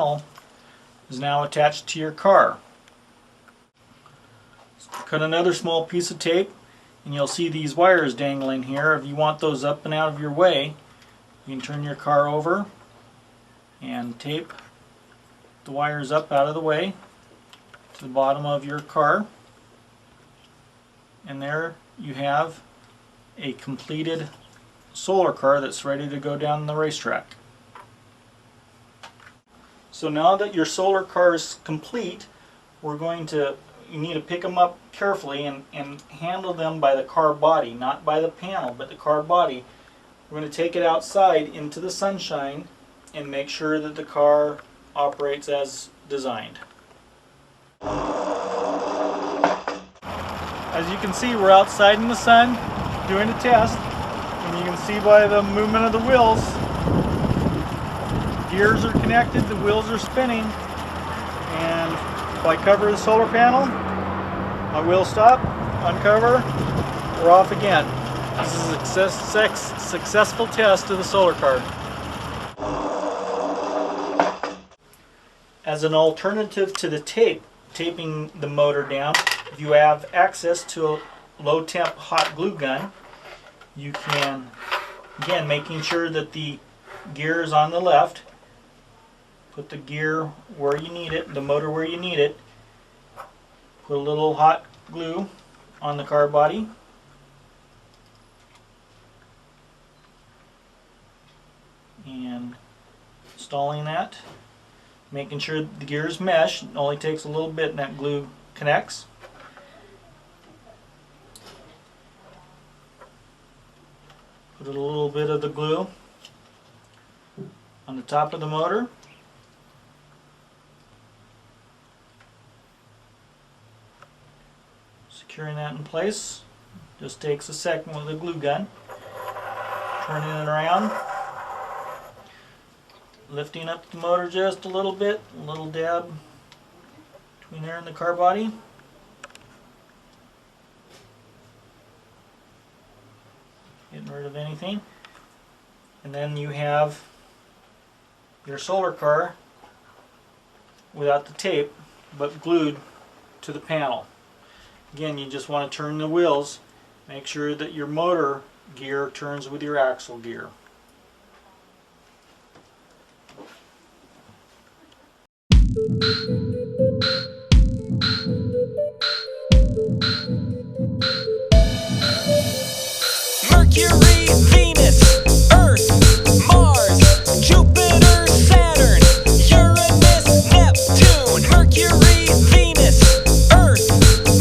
is now attached to your car. Cut another small piece of tape and you'll see these wires dangling here. If you want those up and out of your way, you can turn your car over and tape the wires up out of the way to the bottom of your car, and there you have a completed solar car that's ready to go down the racetrack. So now that your solar car is complete, you need to pick them up carefully and handle them by the car body, not by the panel, but the car body. We're going to take it outside into the sunshine and make sure that the car operates as designed. As you can see, we're outside in the sun doing a test, and you can see by the movement of the wheels, gears are connected, the wheels are spinning, and if I cover the solar panel, my wheels stop, uncover, we're off again. This is a successful test of the solar car. As an alternative to the taping the motor down, if you have access to a low temp hot glue gun, you can, again, making sure that the gear is on the left, put the gear where you need it, the motor where you need it, put a little hot glue on the car body, and installing that, making sure the gears mesh. It only takes a little bit and that glue connects. Put a little bit of the glue on the top of the motor. Securing that in place. Just takes a second with a glue gun. Turning it around. Lifting up the motor just a little bit, a little dab between there and the car body. Getting rid of anything. And then you have your solar car without the tape, but glued to the panel. Again, you just want to turn the wheels, make sure that your motor gear turns with your axle gear. Mercury, Venus, Earth, Mars, Jupiter, Saturn, Uranus, Neptune. Mercury, Venus, Earth,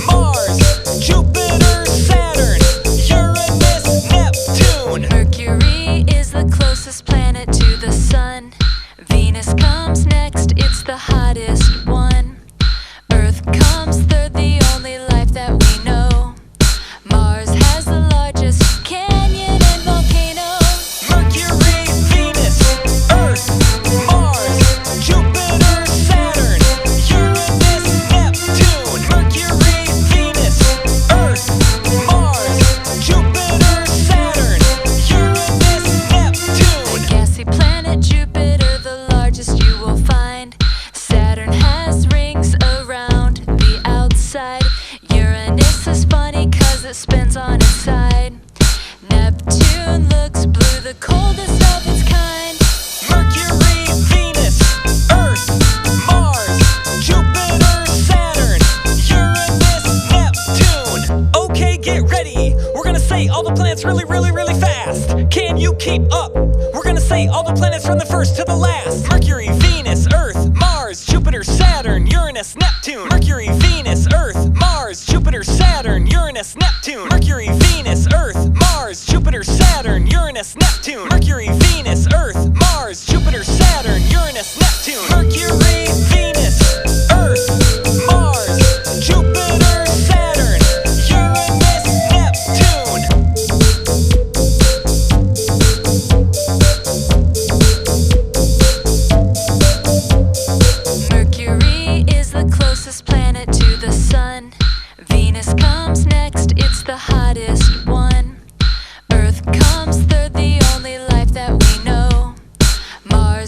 Mars, Jupiter, Saturn, Uranus, Neptune. Mercury is the closest planet to the sun. Venus comes next, it's the hottest one. Earth comes third, the only life that we know. Mars has the largest canyon and volcano. Mercury, Venus, Earth, Mars, Jupiter, Saturn, Uranus, Neptune. Mercury, Venus, Earth, Mars, Jupiter, Saturn, Uranus, Neptune. The gassy planet Jupiter, the largest you will find. Saturn has rings around the outside. Uranus is funny cause it spins on its side. Neptune looks blue, the coldest of its kind. Mercury, Venus, Earth, Mars, Jupiter, Saturn, Uranus, Neptune. Okay, get ready. We're gonna say all the planets really, really, really fast. Can you keep up? We're gonna say all the planets from the first to the last. Mercury, Venus, Earth, Mars, Jupiter, Saturn, Uranus, Neptune. Mercury, Venus, Earth, Mars, Jupiter, Saturn, Uranus, Neptune. Mercury, Venus, Earth, Mars, Jupiter, Saturn, Uranus, Neptune. Mercury, Venus, Earth, Mars, Jupiter, Saturn, Uranus, Neptune. Mercury, Venus, Earth, Mars, Jupiter, Saturn, Uranus, Neptune. Mercury is the closest planet to the sun. Venus comes next, it's the hottest one. Earth comes third, the only life that we know. Mars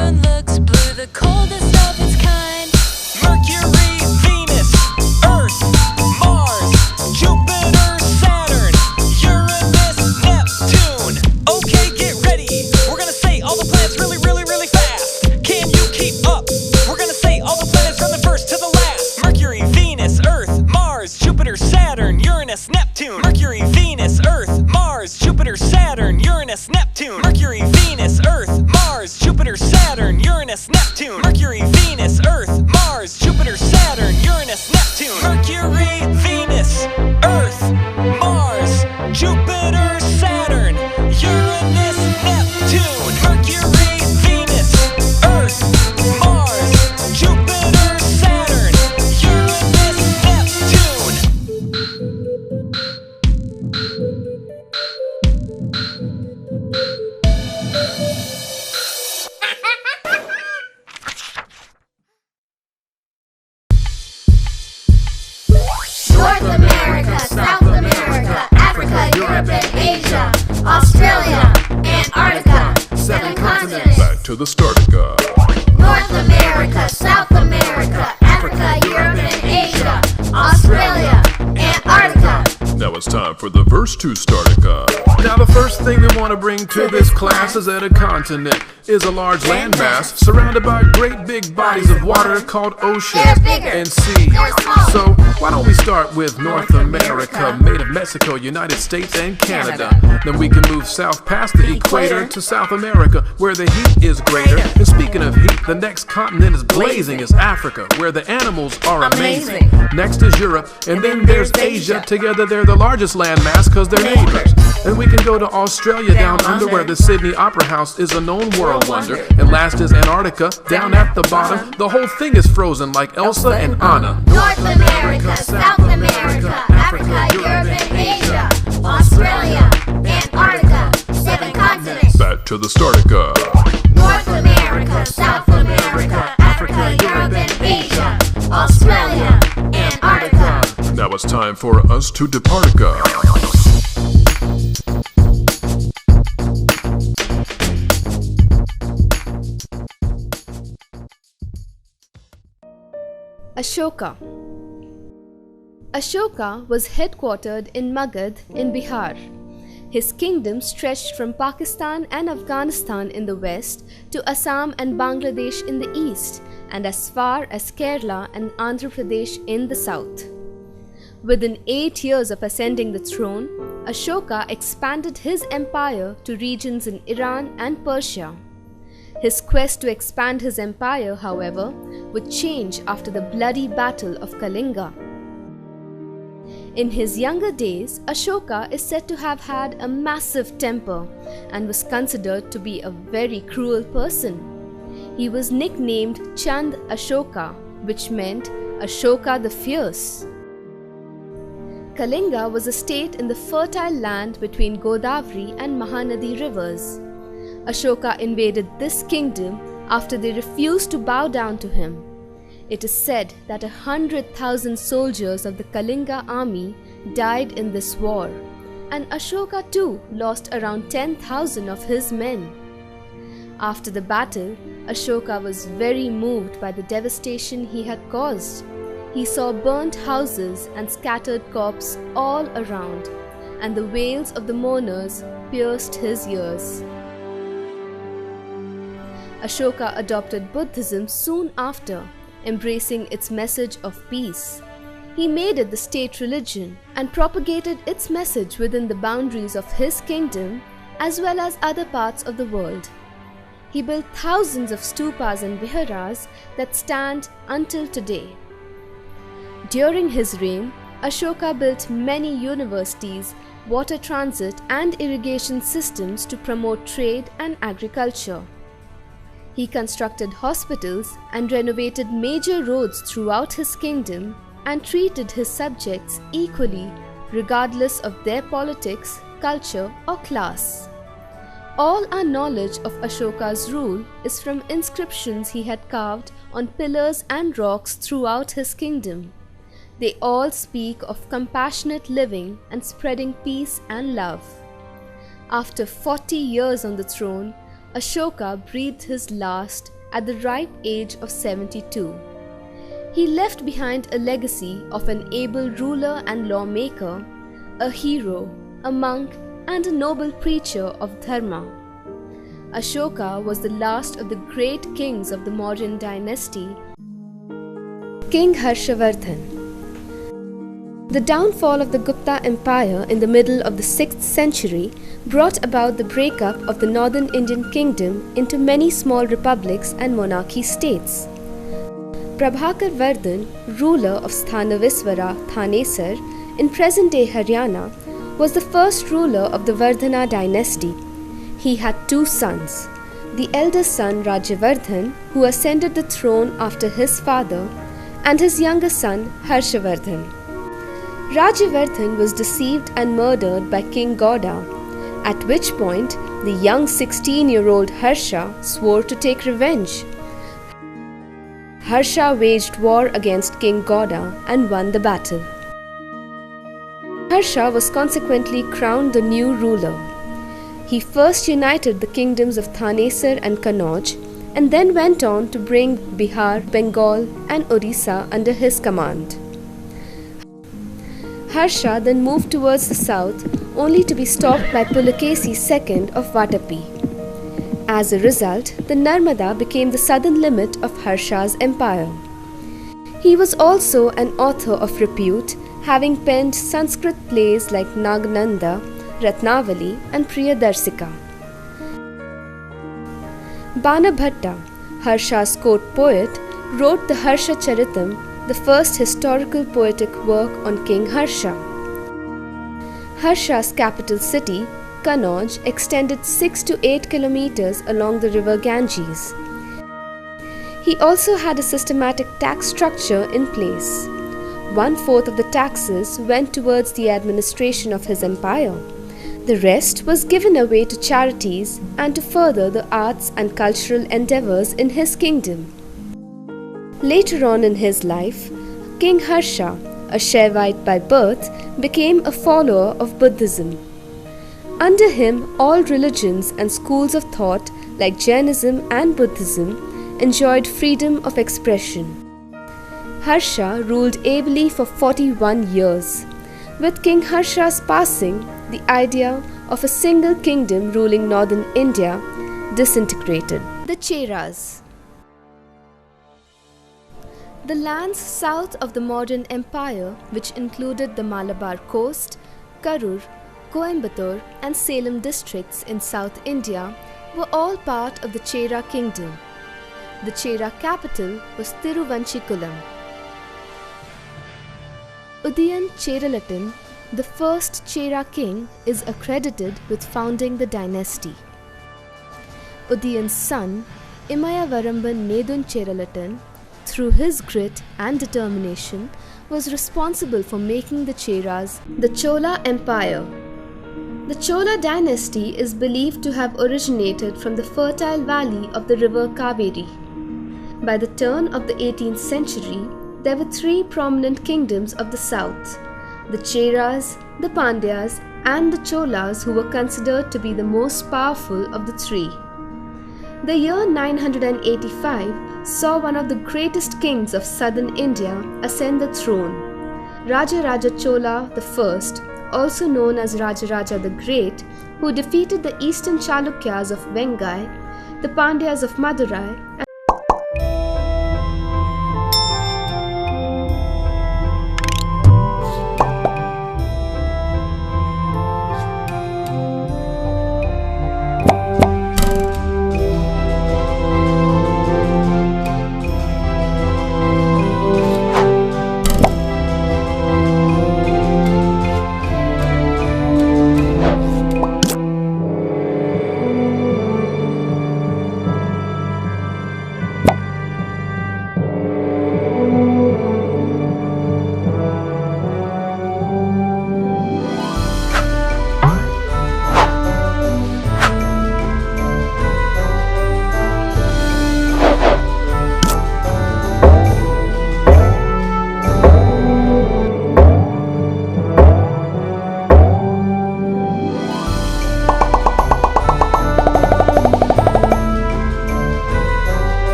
moon looks blue, the coldest of its kind. Mercury, Venus, Earth, Mars, Jupiter, Saturn, Uranus, Neptune. Okay, get ready. We're gonna say all the planets really, really, really fast. Can you keep up? We're gonna say all the planets from the first to the last. Mercury, Venus, Earth, Mars, Jupiter, Saturn, Uranus, Neptune. Mercury, Venus, Earth, Mars, Jupiter, Saturn, Uranus, Neptune. Mercury, Venus, Earth, Mars, Jupiter, Saturn, Uranus, Neptune. Mercury, Venus, Earth, Mars, Jupiter, Saturn, Uranus, Neptune. Mercury, Venus, Earth, Mars, Jupiter, Saturn, Uranus, Neptune. Mercury, Venus, Earth, Mars, Jupiter, Saturn, Uranus, Neptune. North America, South America, Africa, Europe and Asia, Australia, Antarctica, 7 continents. Back to the Startica. North America, South America, Africa, Europe and Asia, Australia, Antarctica. Now it's time for the verse 2 Startica. Now the first thing we want to bring to this class is that a continent is a large landmass surrounded by great big bodies of water called oceans They're bigger. and seas. They're small. So why don't we start with North America, made of Mexico, United States, and Canada. Then we can move south past the equator to South America, where the heat is greater. And speaking of heat, the next continent is blazing is Africa, where the animals are amazing. Next is Europe, and then there's Asia. Together they're the largest landmass because they're neighbors. And we can go to Australia down under, where the Sydney Opera House is a known world wonder. And last is Antarctica, down at the bottom. The whole thing is frozen like Elsa and Anna. North America, South America, Africa, Europe and Asia, Australia, Antarctica, 7 continents. Back to the Startica. North America, South America, Africa, Europe and Asia, Australia, Antarctica. Now it's time for us to Departica. Ashoka. Ashoka was headquartered in Magadh in Bihar. His kingdom stretched from Pakistan and Afghanistan in the west to Assam and Bangladesh in the east, and as far as Kerala and Andhra Pradesh in the south. Within 8 years of ascending the throne, Ashoka expanded his empire to regions in Iran and Persia. His quest to expand his empire, however, would change after the bloody Battle of Kalinga. In his younger days, Ashoka is said to have had a massive temper and was considered to be a very cruel person. He was nicknamed Chand Ashoka, which meant Ashoka the Fierce. Kalinga was a state in the fertile land between Godavari and Mahanadi rivers. Ashoka invaded this kingdom after they refused to bow down to him. It is said that 100,000 soldiers of the Kalinga army died in this war, and Ashoka too lost around 10,000 of his men. After the battle, Ashoka was very moved by the devastation he had caused. He saw burnt houses and scattered corpses all around, and the wails of the mourners pierced his ears. Ashoka adopted Buddhism soon after, embracing its message of peace. He made it the state religion and propagated its message within the boundaries of his kingdom as well as other parts of the world. He built thousands of stupas and viharas that stand until today. During his reign, Ashoka built many universities, water transit and irrigation systems to promote trade and agriculture. He constructed hospitals and renovated major roads throughout his kingdom and treated his subjects equally regardless of their politics, culture or class. All our knowledge of Ashoka's rule is from inscriptions he had carved on pillars and rocks throughout his kingdom. They all speak of compassionate living and spreading peace and love. After 40 years on the throne, Ashoka breathed his last at the ripe age of 72. He left behind a legacy of an able ruler and lawmaker, a hero, a monk, and a noble preacher of dharma. Ashoka was the last of the great kings of the Mauryan dynasty, King Harshavardhan. The downfall of the Gupta Empire in the middle of the 6th century brought about the breakup of the northern Indian kingdom into many small republics and monarchy states. Prabhakar Vardhan, ruler of Sthanaviswara Thanesar in present-day Haryana, was the first ruler of the Vardhana dynasty. He had 2 sons, the elder son Rajyavardhan, who ascended the throne after his father, and his younger son Harshavardhan. Rajyavardhan was deceived and murdered by King Gauda, at which point the young 16-year-old Harsha swore to take revenge. Harsha waged war against King Gauda and won the battle. Harsha was consequently crowned the new ruler. He first united the kingdoms of Thanesar and Kannauj and then went on to bring Bihar, Bengal and Orissa under his command. Harsha then moved towards the south only to be stopped by Pulakesi II of Vatapi. As a result, the Narmada became the southern limit of Harsha's empire. He was also an author of repute, having penned Sanskrit plays like Nagnanda, Ratnavali and Priyadarsika. Bana Bhatta, Harsha's court poet, wrote the Harsha Charitam, the first historical poetic work on King Harsha. Harsha's capital city, Kannauj, extended 6 to 8 kilometers along the river Ganges. He also had a systematic tax structure in place. 1/4 of the taxes went towards the administration of his empire. The rest was given away to charities and to further the arts and cultural endeavors in his kingdom. Later on in his life, King Harsha, a Shaivite by birth, became a follower of Buddhism. Under him, all religions and schools of thought like Jainism and Buddhism enjoyed freedom of expression. Harsha ruled ably for 41 years. With King Harsha's passing, the idea of a single kingdom ruling northern India disintegrated. The Cheras. The lands south of the modern empire, which included the Malabar coast, Karur, Coimbatore and Salem districts in South India, were all part of the Chera kingdom. The Chera capital was Tiruvanchikulam. Udayan Cheralatan, the first Chera king, is accredited with founding the dynasty. Udayan's son, Imayavaramban Nedun Cheralatan, through his grit and determination, was responsible for making the Cheras the Chola Empire. The Chola dynasty is believed to have originated from the fertile valley of the river Kaveri. By the turn of the 18th century, there were 3 prominent kingdoms of the south: the Cheras, the Pandyas, and the Cholas, who were considered to be the most powerful of the 3. The year 985 saw one of the greatest kings of southern India ascend the throne, Rajaraja Chola I, also known as Rajaraja the Great, who defeated the eastern Chalukyas of Vengai, the Pandyas of Madurai,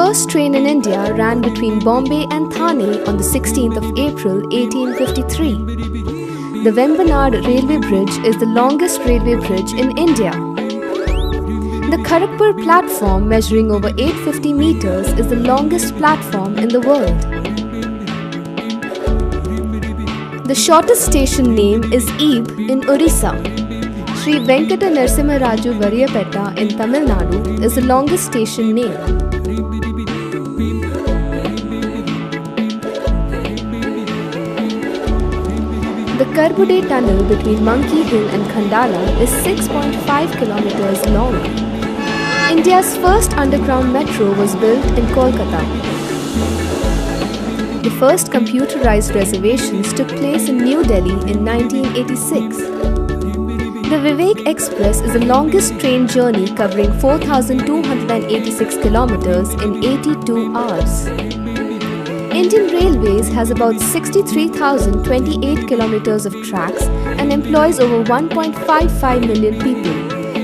first train in India ran between Bombay and Thane on the 16th of April 1853. The Vembanad Railway Bridge is the longest railway bridge in India. The Kharagpur platform, measuring over 850 meters, is the longest platform in the world. The shortest station name is Ib in Orissa. Sri Venkata Narasimha Raju Variyapeta in Tamil Nadu is the longest station name. The Karbude tunnel between Monkey Hill and Khandala is 6.5 kilometers long. India's first underground metro was built in Kolkata. The first computerized reservations took place in New Delhi in 1986. The Vivek Express is the longest train journey, covering 4,286 kilometers in 82 hours. Indian Railways has about 63,028 kilometers of tracks and employs over 1.55 million people.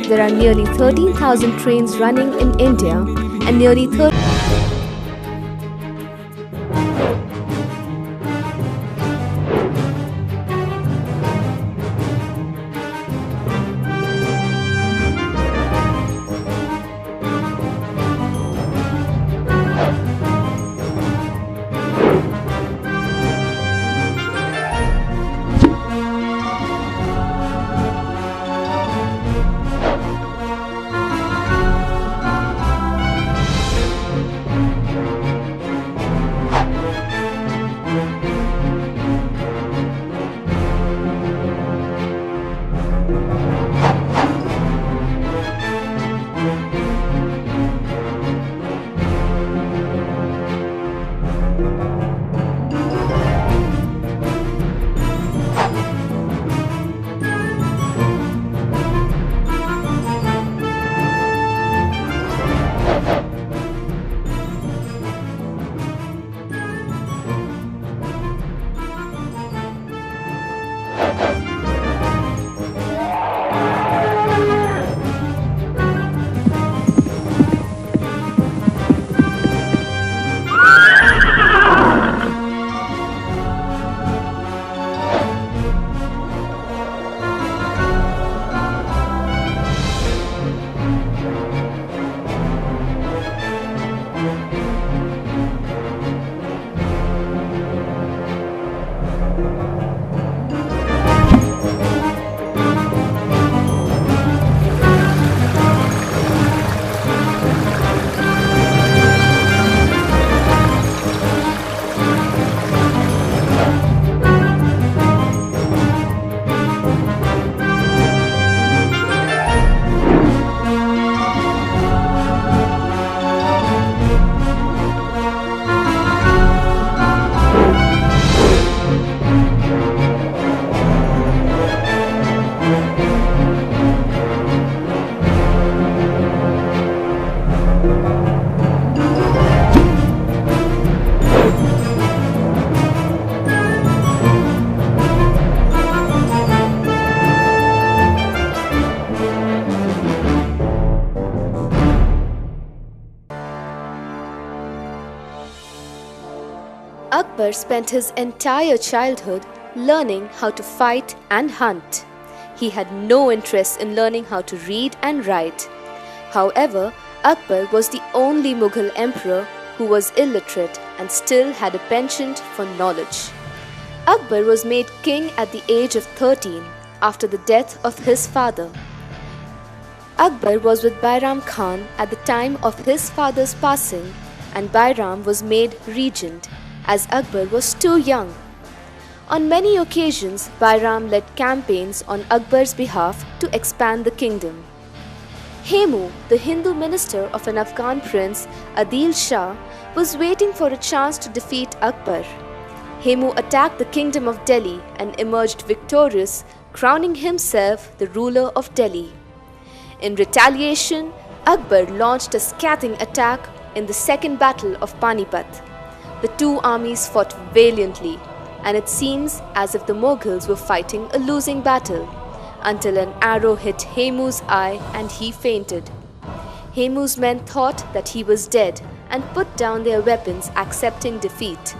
There are nearly 13,000 trains running in India and nearly 30. Akbar spent his entire childhood learning how to fight and hunt. He had no interest in learning how to read and write. However, Akbar was the only Mughal emperor who was illiterate and still had a penchant for knowledge. Akbar was made king at the age of 13 after the death of his father. Akbar was with Bairam Khan at the time of his father's passing, and Bairam was made regent as Akbar was too young. On many occasions, Bairam led campaigns on Akbar's behalf to expand the kingdom. Hemu, the Hindu minister of an Afghan prince, Adil Shah, was waiting for a chance to defeat Akbar. Hemu attacked the kingdom of Delhi and emerged victorious, crowning himself the ruler of Delhi. In retaliation, Akbar launched a scathing attack in the Second Battle of Panipat. The two armies fought valiantly, and it seems as if the Mughals were fighting a losing battle, until an arrow hit Hemu's eye and he fainted. Hemu's men thought that he was dead and put down their weapons, accepting defeat.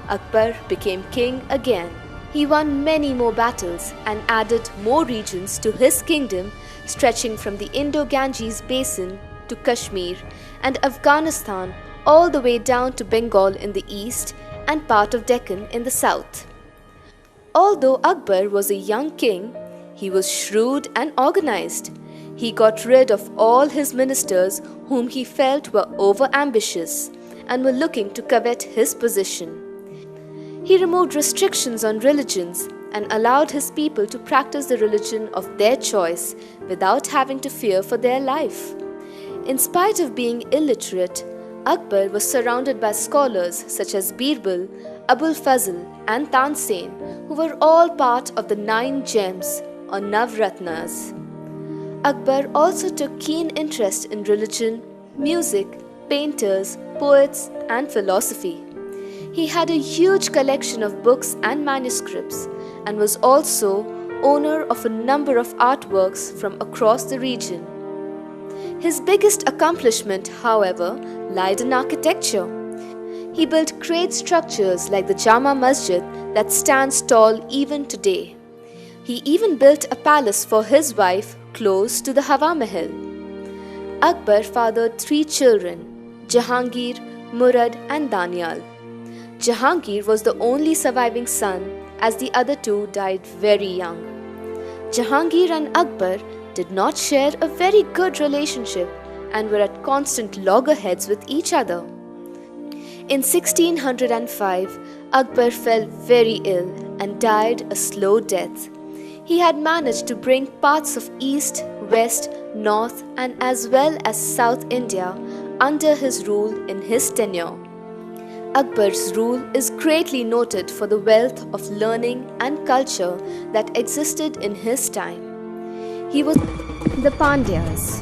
Akbar became king again. He won many more battles and added more regions to his kingdom, stretching from the Indo-Ganges basin to Kashmir and Afghanistan all the way down to Bengal in the east and part of Deccan in the south. Although Akbar was a young king, he was shrewd and organized. He got rid of all his ministers whom he felt were over-ambitious and were looking to covet his position. He removed restrictions on religions and allowed his people to practice the religion of their choice without having to fear for their life. In spite of being illiterate, Akbar was surrounded by scholars such as Birbal, Abul Fazl and Tansen, who were all part of the 9 gems or Navratnas. Akbar also took keen interest in religion, music, painters, poets and philosophy. He had a huge collection of books and manuscripts and was also owner of a number of artworks from across the region. His biggest accomplishment, however, lied in architecture. He built great structures like the Jama Masjid that stands tall even today. He even built a palace for his wife close to the Hawa Mahal. Akbar fathered 3 children, Jahangir, Murad and Danial. Jahangir was the only surviving son, as the other 2 died very young. Jahangir and Akbar did not share a very good relationship and were at constant loggerheads with each other. In 1605, Akbar fell very ill and died a slow death. He had managed to bring parts of East, West, North and as well as South India under his rule in his tenure. Akbar's rule is greatly noted for the wealth of learning and culture that existed in his time. He was the Pandyas.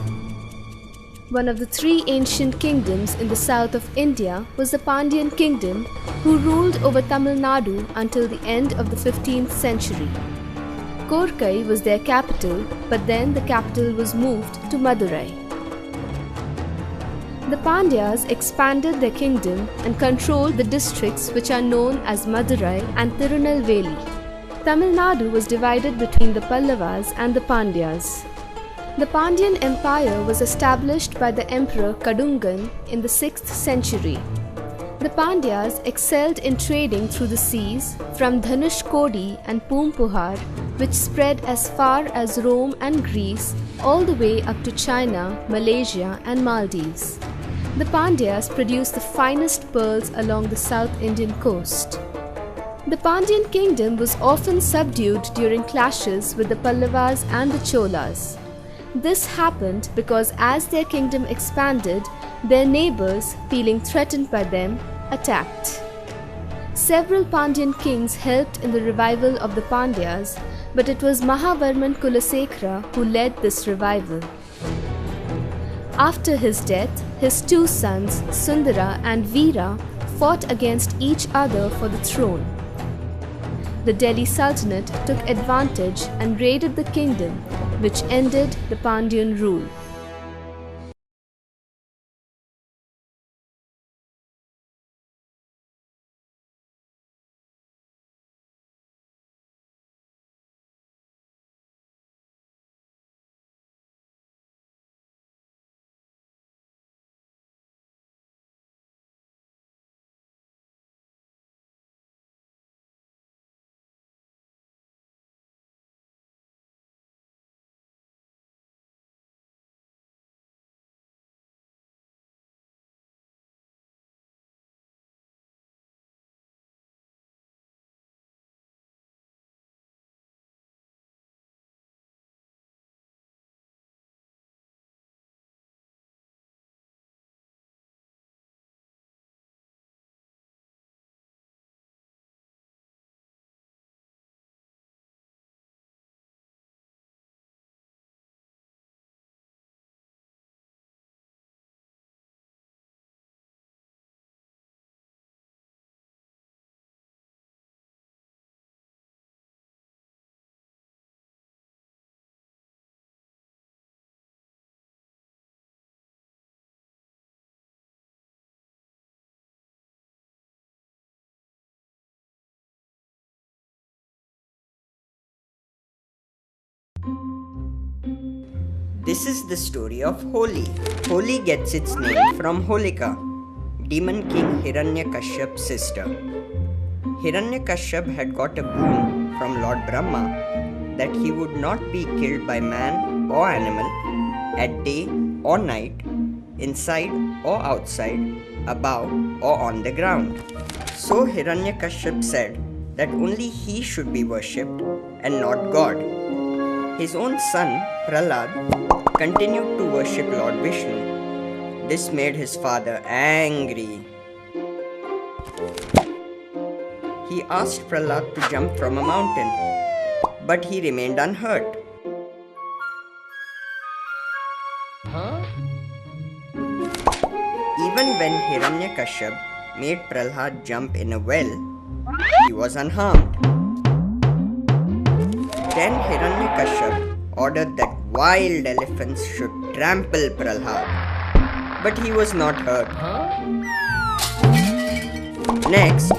One of the 3 ancient kingdoms in the south of India was the Pandyan kingdom, who ruled over Tamil Nadu until the end of the 15th century. Korkai was their capital, but then the capital was moved to Madurai. The Pandyas expanded their kingdom and controlled the districts which are known as Madurai and Tirunelveli. Tamil Nadu was divided between the Pallavas and the Pandyas. The Pandyan Empire was established by the Emperor Kadungan in the 6th century. The Pandyas excelled in trading through the seas from Dhanushkodi and Poompuhar, which spread as far as Rome and Greece, all the way up to China, Malaysia and Maldives. The Pandyas produced the finest pearls along the South Indian coast. The Pandyan kingdom was often subdued during clashes with the Pallavas and the Cholas. This happened because as their kingdom expanded, their neighbors, feeling threatened by them, attacked. Several Pandyan kings helped in the revival of the Pandyas, but it was Mahavarman Kulasekara who led this revival. After his death, his 2 sons, Sundara and Veera, fought against each other for the throne. The Delhi Sultanate took advantage and raided the kingdom, which ended the Pandyan rule. This is the story of Holi. Holi gets its name from Holika, demon king Hiranyakashyap's sister. Hiranyakashyap had got a boon from Lord Brahma that he would not be killed by man or animal at day or night, inside or outside, above or on the ground. So Hiranyakashyap said that only he should be worshipped and not God. His own son, Prahlad, continued to worship Lord Vishnu. This made his father angry. He asked Prahlad to jump from a mountain, but he remained unhurt. Even when Hiranyakashyap made Prahlad jump in a well, he was unharmed. Then Hiranyakashyap ordered that wild elephants should trample Prahlad, but he was not hurt. Next,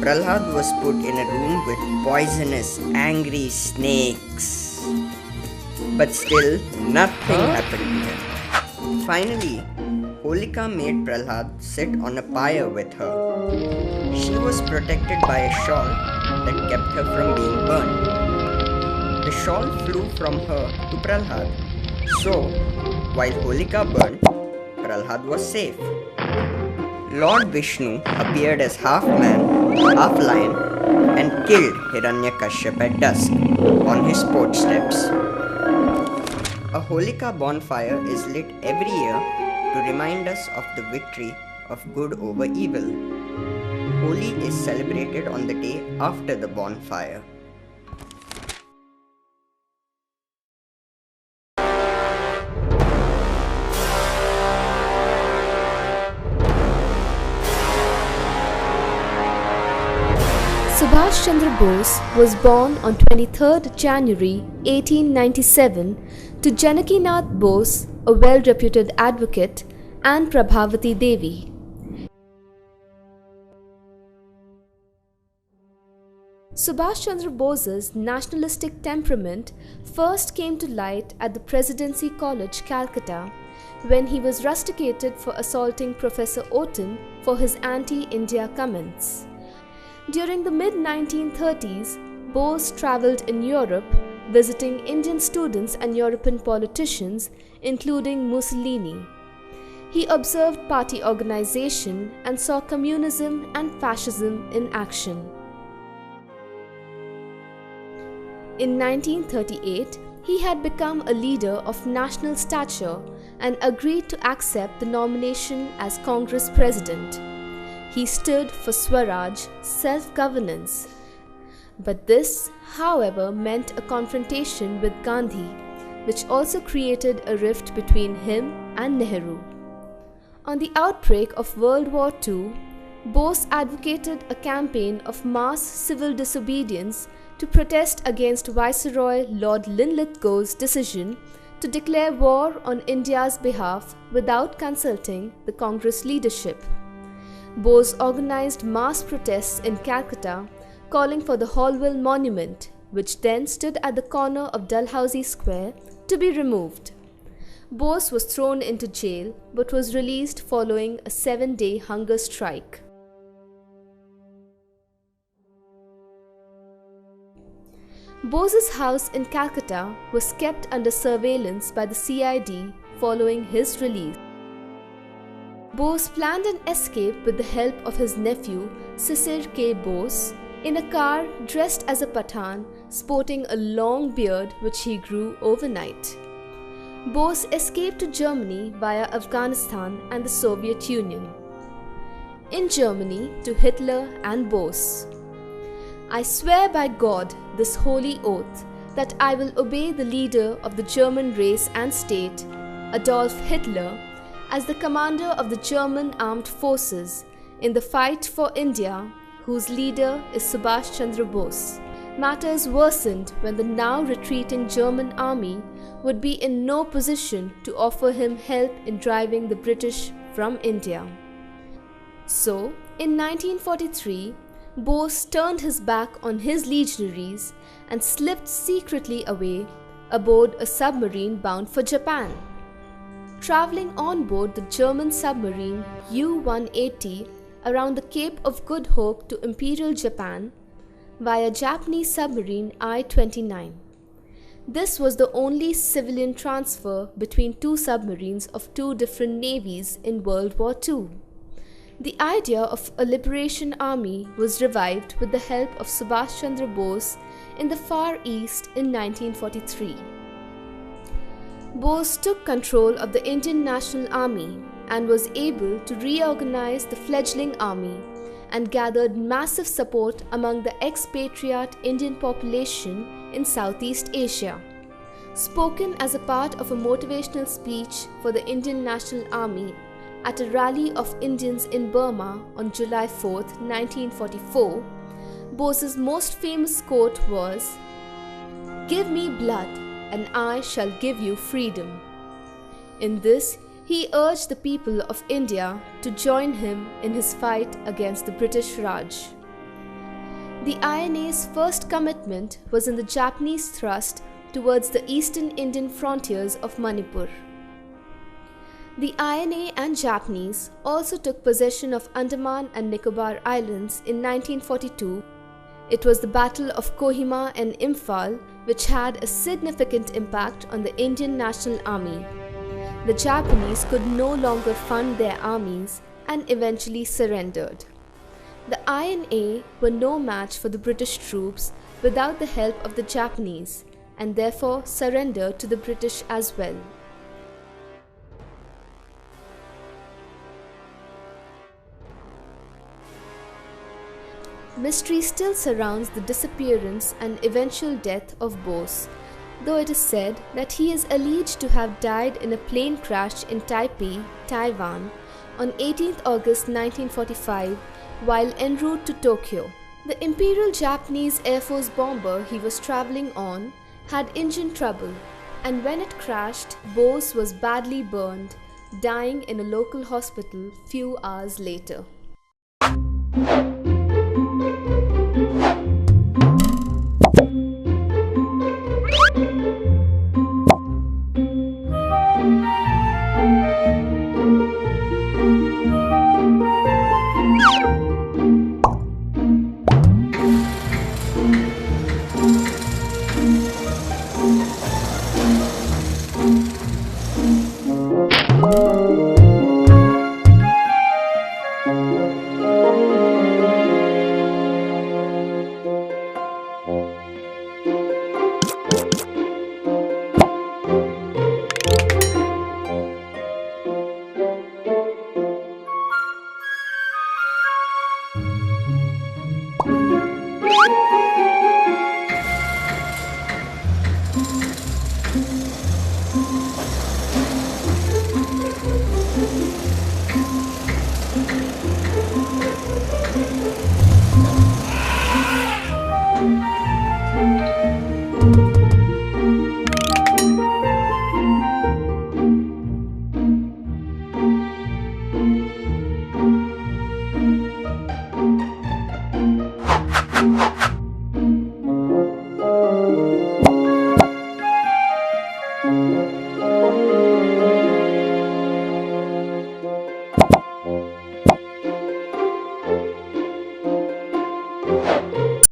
Prahlad was put in a room with poisonous, angry snakes. But still, nothing happened to him. Finally, Holika made Prahlad sit on a pyre with her. She was protected by a shawl that kept her from being burned. The shawl flew from her to Prahlad. So, while Holika burned, Prahlad was safe. Lord Vishnu appeared as half man, half lion, and killed Hiranyakashyap at dusk on his porch steps. A Holika bonfire is lit every year to remind us of the victory of good over evil. Holi is celebrated on the day after the bonfire. Subhash Chandra Bose was born on 23rd January 1897 to Janakinath Bose, a well-reputed advocate, and Prabhavati Devi. Subhash Chandra Bose's nationalistic temperament first came to light at the Presidency College, Calcutta, when he was rusticated for assaulting Professor Oaten for his anti-India comments. During the mid-1930s, Bose travelled in Europe, visiting Indian students and European politicians, including Mussolini. He observed party organisation and saw communism and fascism in action. In 1938, he had become a leader of national stature and agreed to accept the nomination as Congress President. He stood for Swaraj, self-governance. But this, however, meant a confrontation with Gandhi, which also created a rift between him and Nehru. On the outbreak of World War II, Bose advocated a campaign of mass civil disobedience to protest against Viceroy Lord Linlithgow's decision to declare war on India's behalf without consulting the Congress leadership. Bose organized mass protests in Calcutta, calling for the Holwell Monument, which then stood at the corner of Dalhousie Square, to be removed. Bose was thrown into jail but was released following a 7-day hunger strike. Bose's house in Calcutta was kept under surveillance by the CID following his release. Bose planned an escape with the help of his nephew, Sisir K. Bose, in a car dressed as a Pathan, sporting a long beard which he grew overnight. Bose escaped to Germany via Afghanistan and the Soviet Union. In Germany, to Hitler and Bose. I swear by God this holy oath that I will obey the leader of the German race and state, Adolf Hitler, as the commander of the German armed forces in the fight for India, whose leader is Subhash Chandra Bose. Matters worsened when the now retreating German army would be in no position to offer him help in driving the British from India. So, in 1943, Bose turned his back on his legionaries and slipped secretly away, aboard a submarine bound for Japan. Traveling on board the German submarine U-180 around the Cape of Good Hope to Imperial Japan via Japanese submarine I-29. This was the only civilian transfer between two submarines of two different navies in World War II. The idea of a liberation army was revived with the help of Subhash Chandra Bose in the Far East in 1943. Bose took control of the Indian National Army and was able to reorganize the fledgling army and gathered massive support among the expatriate Indian population in Southeast Asia. Spoken as a part of a motivational speech for the Indian National Army at a rally of Indians in Burma on July 4, 1944, Bose's most famous quote was, "Give me blood, and I shall give you freedom." In this, he urged the people of India to join him in his fight against the British Raj. The INA's first commitment was in the Japanese thrust towards the eastern Indian frontiers of Manipur. The INA and Japanese also took possession of Andaman and Nicobar Islands in 1942. It was the Battle of Kohima and Imphal which had a significant impact on the Indian National Army. The Japanese could no longer fund their armies and eventually surrendered. The INA were no match for the British troops without the help of the Japanese, and therefore surrendered to the British as well. Mystery still surrounds the disappearance and eventual death of Bose, though it is said that he is alleged to have died in a plane crash in Taipei, Taiwan, on 18 August 1945 while en route to Tokyo. The Imperial Japanese Air Force bomber he was traveling on had engine trouble, and when it crashed, Bose was badly burned, dying in a local hospital few hours later.